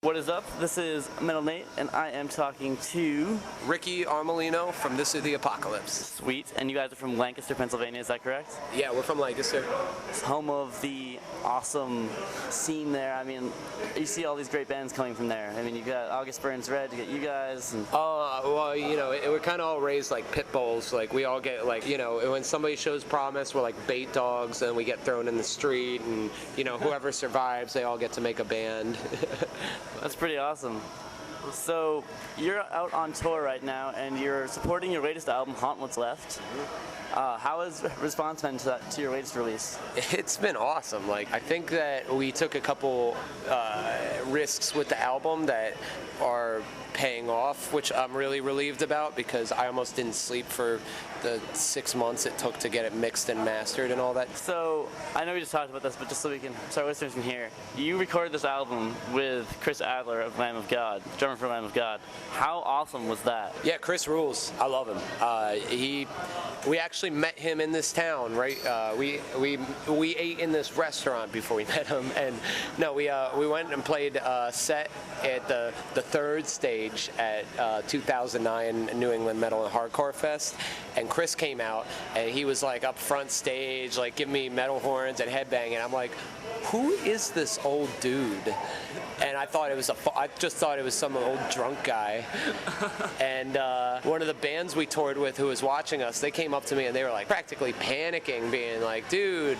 What is up? This is Metal Nate, and I am talking to Ricky Armelino from This Is the Apocalypse. Sweet, and you guys are from Lancaster, Pennsylvania, is that correct? Yeah, we're from Lancaster. It's home of the awesome scene there. I mean, you see all these great bands coming from there. I mean, you got August Burns Red, you got you guys. And Well, you know, we're kind of all raised like pit bulls. Like, we all get, like, you know, when somebody shows promise, we're like bait dogs, and we get thrown in the street, and, you know, whoever survives, they all get to make a band. That's pretty awesome. So, you're out on tour right now, and you're supporting your latest album, Haunt What's Left. How has response been to your latest release? It's been awesome. Like, I think that we took a couple risks with the album that are paying off, which I'm really relieved about, because I almost didn't sleep for the 6 months it took to get it mixed and mastered and all that. So, I know we just talked about this, but just so our listeners can hear, you recorded this album with Chris Adler of Lamb of God, drummer for Lamb of God. How awesome was that? Yeah, Chris rules. I love him. We actually met him in this town, right? We ate in this restaurant before we met him, and no, we went and played a set at the third stage at 2009 New England Metal and Hardcore Fest, and Chris came out, and he was like up front stage, like giving me metal horns and headbanging. I'm like, who is this old dude? And I just thought it was some old drunk guy. And one of the bands we toured with who was watching us, they came up to me and they were like practically panicking, being like, dude,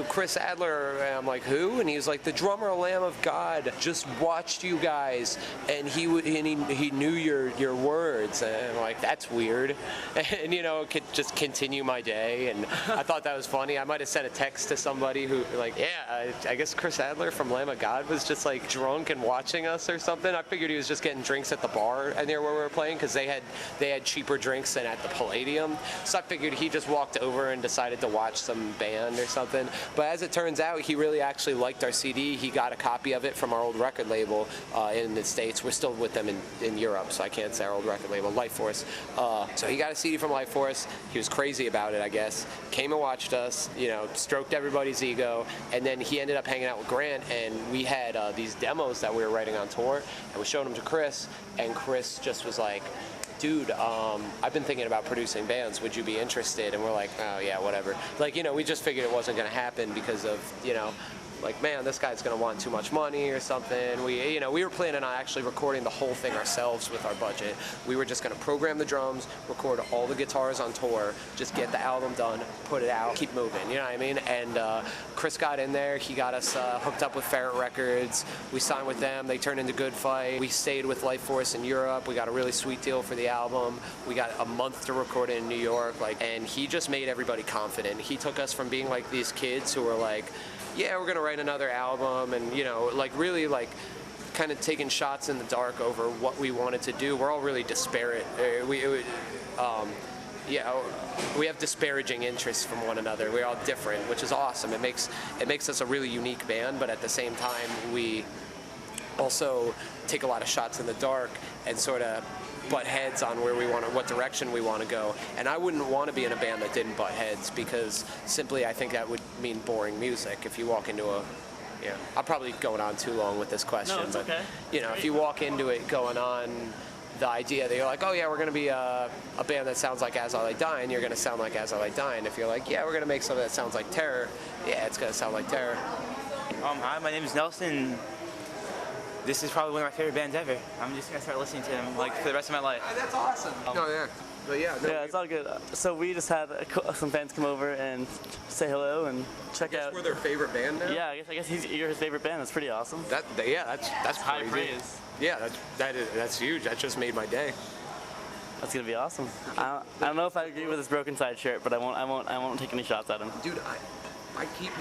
Chris Adler. And I'm like, who? And he was like, the drummer of Lamb of God just watched you guys, and he knew your words. And I'm like, that's weird. And, you know, could just continue my day. And I thought that was funny. I might have sent a text to somebody who, like, yeah, I guess Chris Adler from Lamb of God was just like drunk and watching us or something. I figured he was just getting drinks at the bar and there where we were playing, because they had cheaper drinks than at the Palladium. So I figured he just walked over and decided to watch some band or something. But as it turns out, he really actually liked our CD. He got a copy of it from our old record label in the States. We're still with them in Europe, so I can't say our old record label, Life Force. So he got a CD from Life Force. He was crazy about it, I guess. Came and watched us, you know, stroked everybody's ego, and then he ended up hanging out with Grant, and we had these demos that we were writing on tour, and we showed them to Chris, and Chris just was like, dude, I've been thinking about producing bands, would you be interested? And we're like, oh yeah, whatever. Like, you know, we just figured it wasn't going to happen because of, you know, like, man, this guy's going to want too much money or something. We were planning on actually recording the whole thing ourselves with our budget. We were just going to program the drums, record all the guitars on tour, just get the album done, put it out, keep moving, you know what I mean? And Chris got in there. He got us hooked up with Ferret Records. We signed with them. They turned into Good Fight. We stayed with Life Force in Europe. We got a really sweet deal for the album. We got a month to record it in New York, and he just made everybody confident. He took us from being like these kids who were like, yeah, we're gonna write another album, and, you know, like, really, like, kind of taking shots in the dark over what we wanted to do. We're all really disparate. We have disparaging interests from one another. We're all different, which is awesome. It makes us a really unique band, but at the same time, we also take a lot of shots in the dark and sort of butt heads on what direction we want to go. And I wouldn't want to be in a band that didn't butt heads, because simply I think that would mean boring music. If you walk into I'm probably going on too long with this question, no, it's but okay. You know, if you walk into it going on the idea that you're like, oh yeah, we're going to be a band that sounds like As I Lay Dying, you're going to sound like As I Lay Dying. If you're like, yeah, we're going to make something that sounds like Terror, yeah, it's going to sound like Terror. Hi, my name is Nelson. This is probably one of my favorite bands ever. I'm just gonna start listening to them like for the rest of my life. That's awesome. Yeah. But yeah, no, yeah, it's all good. So we just had some fans come over and say hello and check out. We're their favorite band now? Yeah, I guess you're his favorite band. That's pretty awesome. That's high crazy. praise. Yeah, that's huge. That just made my day. That's gonna be awesome. I don't know if I agree with his Broken Side shirt, but I won't take any shots at him. Dude, I keep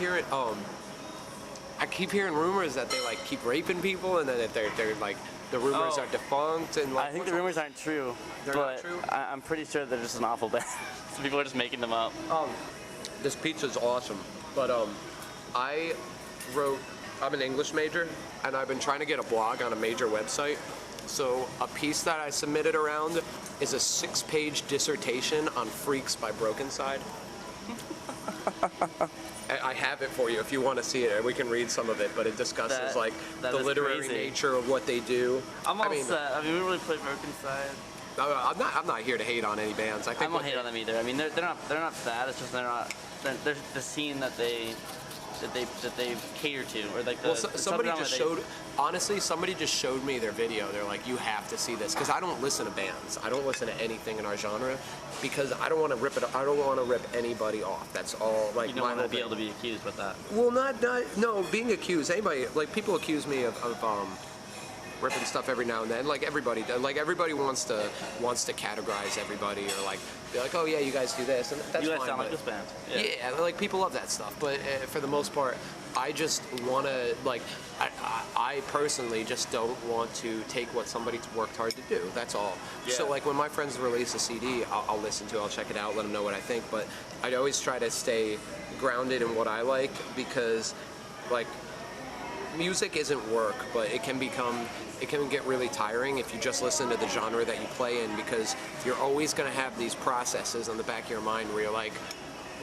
hearing rumors that they like keep raping people, and then that they're like the rumors are defunct, and like, I think the rumors aren't true. They're but not true? I'm pretty sure they're just an awful band. So people are just making them up. This pizza's awesome, but I'm an English major, and I've been trying to get a blog on a major website. So a piece that I submitted around is a 6-page dissertation on Freaks by Broken Side. I have it for you if you want to see it. We can read some of it, but it discusses That- like that the is literary crazy. nature of what they do. I'm all set. I mean, we really played Broken Side. I'm not here to hate on any bands. I think I won't hate on them either. I mean, they're not bad. It's just they're the scene that they cater to, or like the. Well, the somebody subgenre just they- showed. Honestly, somebody just showed me their video. They're like, "You have to see this," because I don't listen to bands. I don't listen to anything in our genre because I don't want to rip it. I don't want to rip anybody off. That's all. Like You don't my want to whole be thing. able to be accused with that. Well, no, being accused. Anybody like people accuse me of ripping stuff every now and then. Like everybody wants to categorize everybody or like be like, oh yeah, you guys do this, and that's You guys fine. sound like but- this band. Yeah, like people love that stuff, but for the most part, I just want to like. I personally just don't want to take what somebody's worked hard to do. That's all. Yeah. So like when my friends release a CD, I'll listen to it, I'll check it out, let them know what I think. But I'd always try to stay grounded in what I like because, like, music isn't work, but it can get really tiring if you just listen to the genre that you play in because you're always going to have these processes on the back of your mind where you're like,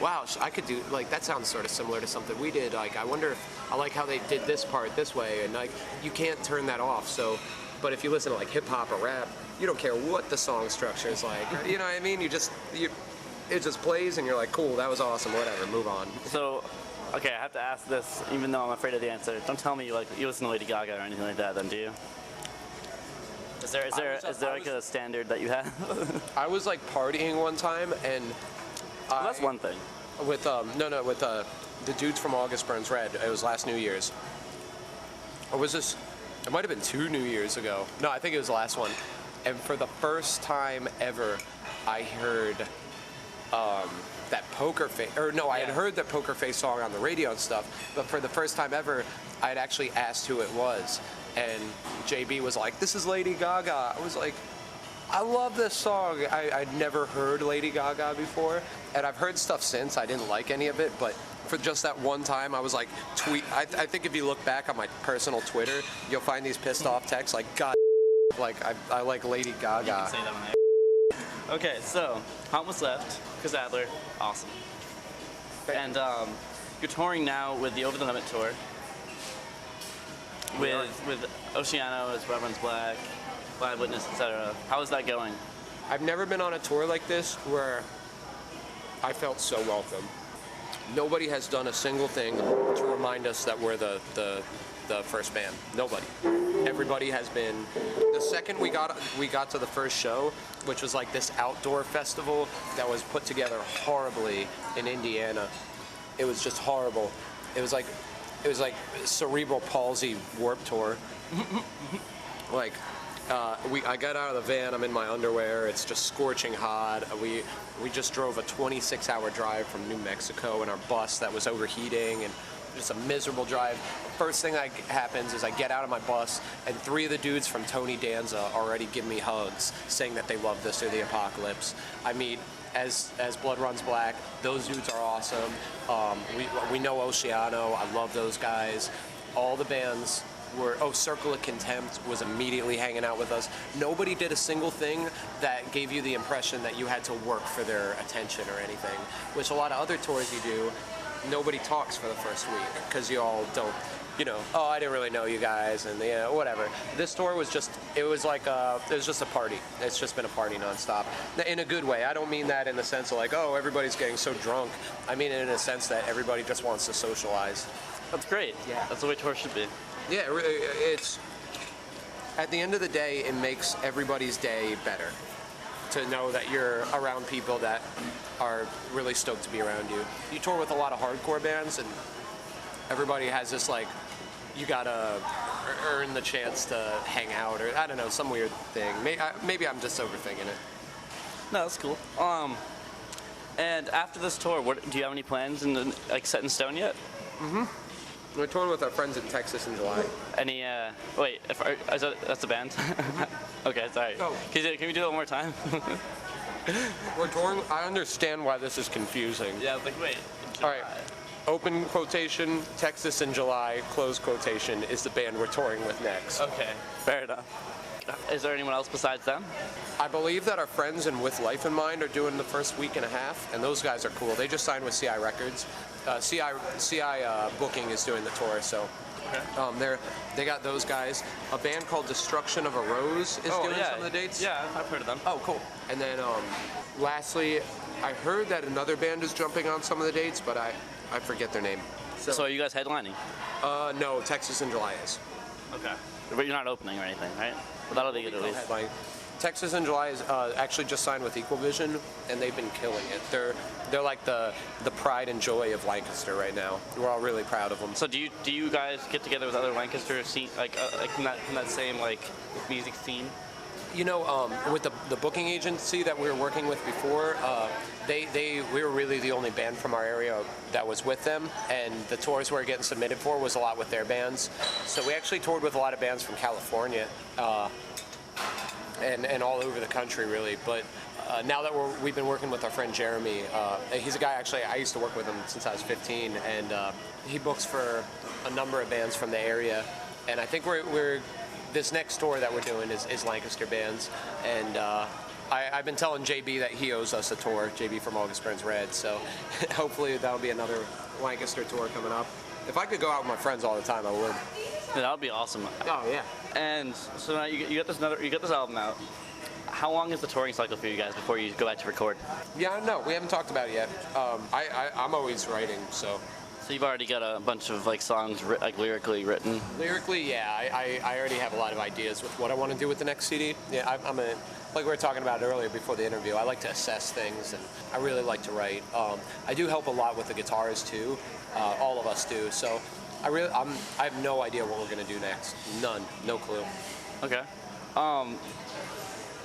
wow, I could do, like, that sounds sort of similar to something we did. Like, I wonder if I like how they did this part this way, and like, you can't turn that off. So, but if you listen to like hip hop or rap, you don't care what the song structure is like. You know what I mean? It just plays, and you're like, cool, that was awesome, whatever, move on. So, okay, I have to ask this, even though I'm afraid of the answer. Don't tell me you listen to Lady Gaga or anything like that, then, do you? Is there like a standard that you have? I was like partying one time, and Well, that's one thing. with the dudes from August Burns Red. It was last New Year's. Or was this? It might have been 2 New Years ago. No, I think it was the last one. And for the first time ever, I heard that Poker Face. Or no, I had heard that Poker Face song on the radio and stuff. But for the first time ever, I had actually asked who it was, and JB was like, "This is Lady Gaga." I was like, I love this song. I'd never heard Lady Gaga before, and I've heard stuff since. I didn't like any of it, but for just that one time, I was like, I think if you look back on my personal Twitter, you'll find these pissed off texts like, God, like I like Lady Gaga. You can say that one. Okay, so Haunt Was Left, Chris Adler, awesome. And you're touring now with the Over the Limit tour. With Oceano as Reverend's Black, Blind Witness, etc. How is that going? I've never been on a tour like this where I felt so welcome. Nobody has done a single thing to remind us that we're the first band. Nobody. Everybody has been. The second we got to the first show, which was like this outdoor festival that was put together horribly in Indiana. It was just horrible. It was like cerebral palsy Warped Tour. Like. I got out of the van, I'm in my underwear, it's just scorching hot. We just drove a 26-hour drive from New Mexico in our bus that was overheating, and just a miserable drive. First thing that happens is I get out of my bus, and 3 of the dudes from Tony Danza already give me hugs, saying that they love This or the Apocalypse. I mean, as Blood Runs Black, those dudes are awesome. We know Oceano, I love those guys. All the bands Circle of Contempt was immediately hanging out with us. Nobody did a single thing that gave you the impression that you had to work for their attention or anything, which a lot of other tours you do, nobody talks for the first week because you all don't, oh, I didn't really know you guys, and whatever. This tour was just, it was just a party. It's just been a party nonstop. In a good way. I don't mean that in the sense of like, oh, everybody's getting so drunk. I mean it in a sense that everybody just wants to socialize. That's great. Yeah. That's the way tours should be. Yeah, it's at the end of the day, it makes everybody's day better to know that you're around people that are really stoked to be around you. You tour with a lot of hardcore bands, and everybody has this like, you gotta earn the chance to hang out, or I don't know, some weird thing. Maybe I'm just overthinking it. No, that's cool. And after this tour, do you have any plans set in stone yet? Mm-hmm. We're touring with our friends in Texas in July. Any, wait, that's a band? Okay, sorry. Oh. Can we do it one more time? We're touring, I understand why this is confusing. Yeah, like, wait. All right. open quotation, Texas in July, close quotation, is the band we're touring with next. Okay, fair enough. Is there anyone else besides them? I believe that our friends in With Life in Mind are doing the first week and a half, and those guys are cool. They just signed with CI Records. CI Booking is doing the tour, so they got those guys. A band called Destruction of a Rose is doing some of the dates. Yeah, I've heard of them. Oh, cool. And then lastly, I heard that another band is jumping on some of the dates, but I forget their name. So are you guys headlining? No, Texas in July is. Okay. But you're not opening or anything, right? Well, that'll be good at least. Like, Texas in July is actually just signed with Equal Vision, and they've been killing it. They're like the pride and joy of Lancaster right now. We're all really proud of them. So do you guys get together with other Lancaster scene like in that same like music scene? You know, with the booking agency that we were working with before, we were really the only band from our area that was with them, and the tours we were getting submitted for was a lot with their bands. So we actually toured with a lot of bands from California. And all over the country, really. But now that we've been working with our friend Jeremy, he's a guy actually I used to work with him since I was 15, and he books for a number of bands from the area. And I think we're this next tour that we're doing is Lancaster bands, and I've been telling JB that he owes us a tour. JB from August Burns Red, so hopefully that'll be another Lancaster tour coming up. If I could go out with my friends all the time, I would. Yeah, that would be awesome. Oh yeah. And so now you got this album out. How long is the touring cycle for you guys before you go back to record? Yeah, no, we haven't talked about it yet. I'm always writing, so. So you've already got a bunch of like songs like lyrically written. Lyrically, yeah, I already have a lot of ideas with what I want to do with the next CD. Yeah, like we were talking about earlier before the interview, I like to assess things, and I really like to write. I do help a lot with the guitars too. All of us do. So I have no idea what we're gonna do next. None, no clue. Okay.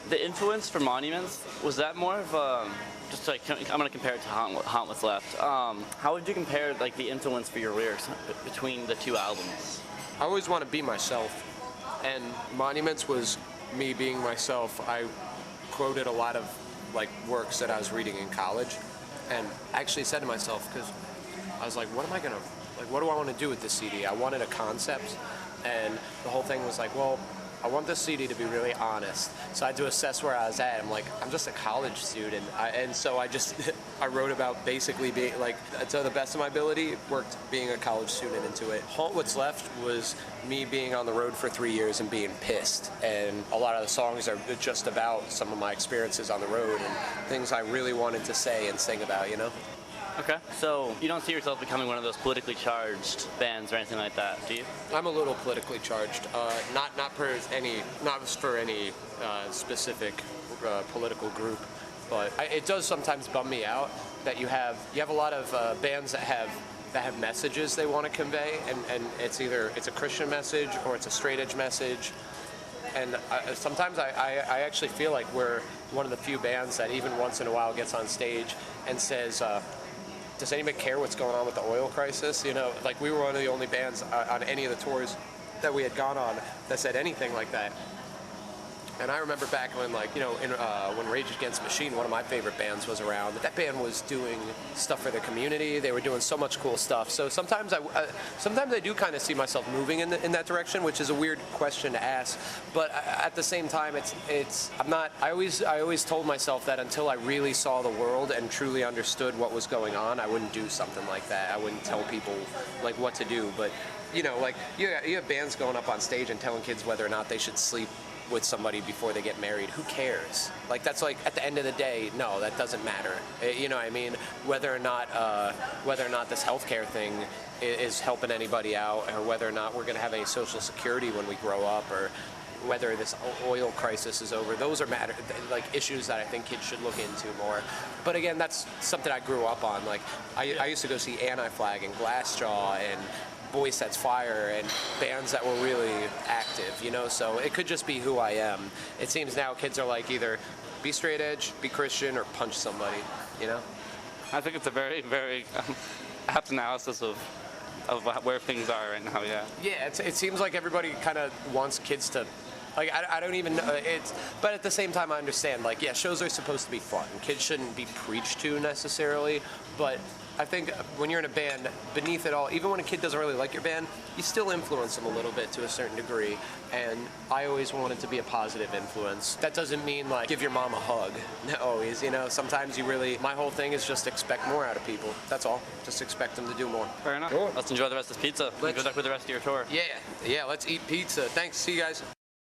The influence for Monuments, was that more of just like, I'm gonna compare it to Haunt What's Left. How would you compare like the influence for your lyrics between the two albums? I always want to be myself, and Monuments was me being myself. I quoted a lot of like works that I was reading in college, and I actually said to myself, because I was like, what do I want to do with this CD? I wanted a concept, and the whole thing was like, well, I want this CD to be really honest. So I had to assess where I was at. I'm like, I'm just a college student. And so I wrote about basically being like, to the best of my ability, worked being a college student into it. Haunt What's Left was me being on the road for 3 years and being pissed. And a lot of the songs are just about some of my experiences on the road and things I really wanted to say and sing about, you know? Okay. So you don't see yourself becoming one of those politically charged bands or anything like that, do you? I'm a little politically charged. Not for any specific political group, but it does sometimes bum me out that you have a lot of bands that have messages they want to convey, and it's either a Christian message or it's a straight edge message. And sometimes I actually feel like we're one of the few bands that even once in a while gets on stage and says, does anybody care what's going on with the oil crisis? You know, like we were one of the only bands on any of the tours that we had gone on that said anything like that. And I remember back when, like, you know, when Rage Against the Machine, one of my favorite bands, was around. That band was doing stuff for the community. They were doing so much cool stuff. So sometimes I do kind of see myself moving in that direction, which is a weird question to ask. But at the same time, I'm not. I always told myself that until I really saw the world and truly understood what was going on, I wouldn't do something like that. I wouldn't tell people like what to do. But you know, like you have bands going up on stage and telling kids whether or not they should sleep with somebody before they get married. Who cares? Like, that's like, at the end of the day, no, that doesn't matter. You know what I mean? Whether or not this healthcare thing is helping anybody out, or whether or not we're going to have any social security when we grow up, or whether this oil crisis is over, those are like issues that I think kids should look into more. But again, that's something I grew up on. Like, I used to go see Anti-Flag and Glassjaw and Boy Sets Fire and bands that were really active, you know, so it could just be who I am. It seems now kids are like, either be straight edge, be Christian, or punch somebody, you know? I think it's a very, very apt analysis of where things are right now, yeah. Yeah, it seems like everybody kind of wants kids to, like, I don't even know, but at the same time I understand, like, yeah, shows are supposed to be fun. Kids shouldn't be preached to necessarily, but I think when you're in a band, beneath it all, even when a kid doesn't really like your band, you still influence them a little bit to a certain degree. And I always wanted to be a positive influence. That doesn't mean like give your mom a hug. Not always, you know. Sometimes you really. My whole thing is just expect more out of people. That's all. Just expect them to do more. Fair enough. Cool. Let's enjoy the rest of this pizza. Good luck with the rest of your tour. Yeah. Let's eat pizza. Thanks. See you guys.